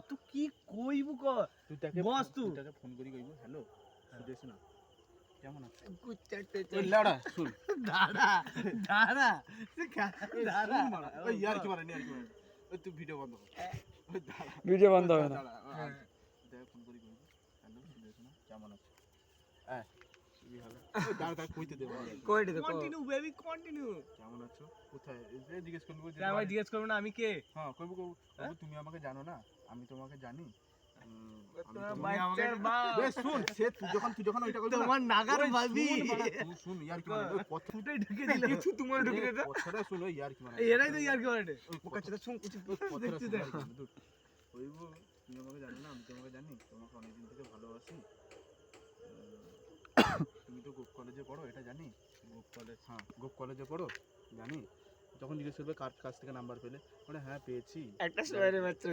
তুই কি কইবু ক তুই তাকে বস তুই তাকে ফোন করি কইবো হ্যালো সুদেশ না কেমন আছিস গুচ্চাটে ওই লাউডা শুন দাঁড়া দাঁড়া দাঁড়া ওই ইয়ার কি মারা ওই তুই ভিডিও বন্ধ কর ওই দাঁড়া ভিডিও বন্ধ হবে না তাকে ফোন করি কইবো হ্যালো সুদেশ না কেমন আছিস হ্যাঁ কি হলো ওই দাঁড়া কইতে দে কইতে দে কন্টিনিউ বেবি কন্টিনিউ কেমন আছো কোথায় এই জিজ্ঞেস করবো যে আমি জিজ্ঞেস করব না আমি কে হ্যাঁ কইবো তুমি আমাকে জানো না আমি তোমাকে জানি বাচ্চার বাপ বেশ শুন সে তুই যখন ওইটা করবি তোমার নাগার ভাবি তুই শুন ইয়ার কি মানে ওই কথা ফুটাই ঢুকে দিল কিছু তোমার ঢুকে দে কথাটা শুন ওই ইয়ার কি মানে এরাই তো ইয়ার কি বলে ওই কথাটা শুন কিছু কথাটা শুন কইবো তুমি আমাকে জানো না আমি তোমাকে জানি তোমাকে অনেকদিন থেকে ভালোবাসি তুমি তো গোপ কলেজে পড়ো এটা জানি গোপ কলেজ হ্যাঁ গোপ কলেজে পড়ো জানি যখন জিজ্ঞেস করবে কার কাছ থেকে নাম্বার পেলে মানে হ্যাঁ পেয়েছি একটা সময়ের বাচ্চা